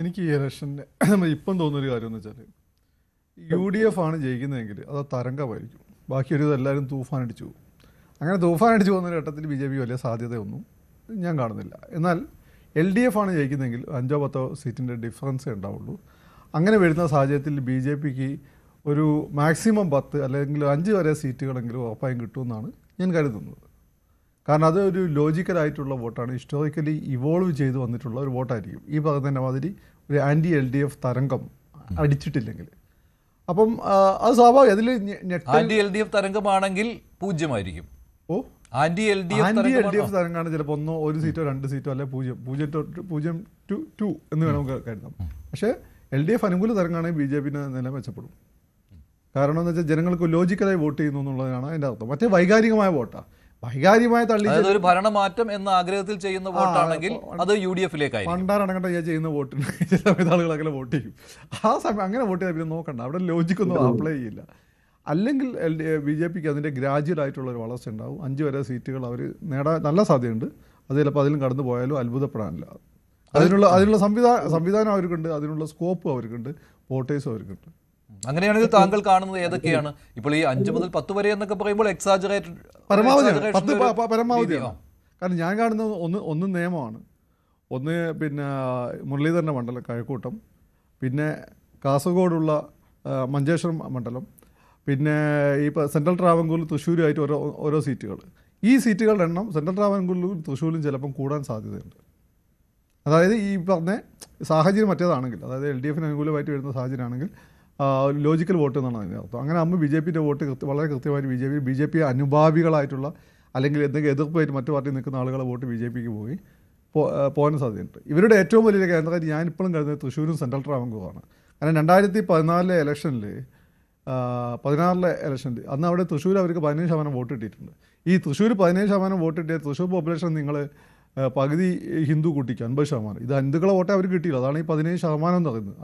എനിക്ക് ഈ ഇലക്ഷൻ്റെ ഇപ്പം തോന്നുന്നൊരു കാര്യം എന്ന് വെച്ചാൽ UDF ആണ് ജയിക്കുന്നതെങ്കിൽ അത് തരംഗമായിരിക്കും. ബാക്കിയൊരു എല്ലാവരും തൂഫാൻ അടിച്ചു പോകും. അങ്ങനെ തൂഫാൻ അടിച്ചു പോകുന്ന ഘട്ടത്തിൽ BJP വലിയ സാധ്യതയൊന്നും ഞാൻ കാണുന്നില്ല. എന്നാൽ LDF ആണ് ജയിക്കുന്നതെങ്കിൽ 5-10 സീറ്റിൻ്റെ ഡിഫറൻസേ ഉണ്ടാവുള്ളൂ. അങ്ങനെ വരുന്ന സാഹചര്യത്തിൽ BJPക്ക് ഒരു മാക്സിമം 10 അല്ലെങ്കിൽ 5 വരെ സീറ്റുകളെങ്കിലും ഉറപ്പായും കിട്ടുമെന്നാണ് ഞാൻ കരുതുന്നത്. കാരണം അത് ഒരു ലോജിക്കലായിട്ടുള്ള വോട്ടാണ്, ഹിസ്റ്റോറിക്കലി ഇവോൾവ് ചെയ്ത് വന്നിട്ടുള്ള ഒരു വോട്ടായിരിക്കും. ഈ പറയുന്നതിൻ്റെ മാതിരി ഒരു ആൻറ്റി LDF തരംഗം അടിച്ചിട്ടില്ലെങ്കിൽ അപ്പം അത് സ്വാഭാവികം. അതിൽ ആന്റി LDF തരംഗമാണെങ്കിൽ 0 ആയിരിക്കും. ആന്റി LDF തരംഗമാണ് ചിലപ്പോൾ ഒരു സീറ്റോ 2 സീറ്റോ അല്ലെ 0.2 എന്ന് വേണം നമുക്ക് കരുതാം. പക്ഷേ LDF അനുകൂല തരംഗമാണെങ്കിൽ BJPന് നില മെച്ചപ്പെടും. കാരണം എന്ന് വെച്ചാൽ ജനങ്ങൾക്ക് ലോജിക്കലായി വോട്ട് ചെയ്യുന്നു എന്നുള്ളതാണ് അതിൻ്റെ അർത്ഥം. മറ്റേ വൈകാരികമായ വോട്ടാണ്. വൈകാരികമായ തള്ളി ഒരു ഭരണമാറ്റം എന്ന ആഗ്രഹത്തിൽ ചെയ്യുന്ന വോട്ടാണെങ്കിൽ അത് UDF-ലേക്ക് പണ്ടാറടങ്ങട്ടെ ചെയ്യുന്ന വോട്ടിന് ചില സമയത്ത് ആളുകൾ അങ്ങനെ വോട്ട് ചെയ്യും. ആ സമയം അങ്ങനെ വോട്ട് ചെയ്താൽ പിന്നെ നോക്കണ്ട, അവിടെ ലോജിക്കൊന്നും അപ്ലൈ ചെയ്യില്ല. അല്ലെങ്കിൽ BJPക്ക് അതിൻ്റെ ഗ്രാജുവൽ ആയിട്ടുള്ളൊരു വളർച്ച ഉണ്ടാവും. 5 വരെ സീറ്റുകൾ അവർ നേടാൻ നല്ല സാധ്യതയുണ്ട്. അത് ചിലപ്പോൾ അതിലും കടന്നു പോയാലും അത്ഭുതപ്പെടാനില്ല. അതിനുള്ള സംവിധാനം അവർക്കുണ്ട്, അതിനുള്ള സ്കോപ്പ് അവർക്കുണ്ട്, വോട്ടേഴ്സും അവർക്കുണ്ട്. അങ്ങനെയാണെങ്കിൽ താങ്കൾ കാണുന്നത് ഏതൊക്കെയാണ്? ഇപ്പോൾ ഈ 5 മുതൽ 10 വരെ എന്നൊക്കെ പറയുമ്പോൾ പരമാവധിയാണ്. കാരണം ഞാൻ കാണുന്നത് ഒന്ന് നിയമമാണ്, ഒന്ന് പിന്നെ മുരളീധരൻ്റെ മണ്ഡലം കഴക്കൂട്ടം, പിന്നെ കാസർഗോഡുള്ള മഞ്ചേശ്വരം മണ്ഡലം, പിന്നെ ഈ സെൻട്രൽ ട്രാവൻകൂറിൽ തൃശ്ശൂരുമായിട്ട് ഓരോ സീറ്റുകൾ. ഈ സീറ്റുകളുടെ എണ്ണം സെൻട്രൽ ട്രാവൻകൂറിലും തൃശ്ശൂരിലും ചിലപ്പം കൂടാൻ സാധ്യതയുണ്ട്. അതായത് ഈ പറഞ്ഞ സാഹചര്യം മറ്റേതാണെങ്കിൽ, അതായത് LDFന് അനുകൂലമായിട്ട് വരുന്ന സാഹചര്യമാണെങ്കിൽ ലോജിക്കൽ വോട്ട് എന്നാണ് അതിൻ്റെ അർത്ഥം. അങ്ങനെ ആകുമ്പോൾ BJPയുടെ വോട്ട് വളരെ കൃത്യമായിട്ട് BJP അനുഭാവികളായിട്ടുള്ള അല്ലെങ്കിൽ എന്തെങ്കിലും എതിർപ്പായിട്ട് മറ്റു പാർട്ടി നിൽക്കുന്ന ആളുകളെ വോട്ട് BJPക്ക് പോകാൻ സാധ്യതയുണ്ട്. ഇവരുടെ ഏറ്റവും വലിയ കേന്ദ്രമായിട്ട് ഞാനിപ്പോഴും കരുതുന്നത് തൃശ്ശൂരും സെൻട്രൽ ട്രാവൻകൂറാണ്. കാരണം 2014 ഇലക്ഷനിൽ 16 ഇലക്ഷനിൽ അന്ന് അവിടെ തൃശ്ശൂർ അവർക്ക് 17% വോട്ട് കിട്ടിയിട്ടുണ്ട്. ഈ തൃശ്ശൂർ 17% വോട്ട് കിട്ടിയ തൃശ്ശൂർ പോപ്പുലേഷൻ നിങ്ങൾ പകുതി ഹിന്ദു കൂട്ടിക്കുക 50%. ഇത് ഹിന്ദുക്കളെ വോട്ടേ അവർക്ക് കിട്ടിയില്ല. അതാണ് ഈ 17% എന്ന് പറയുന്നത്.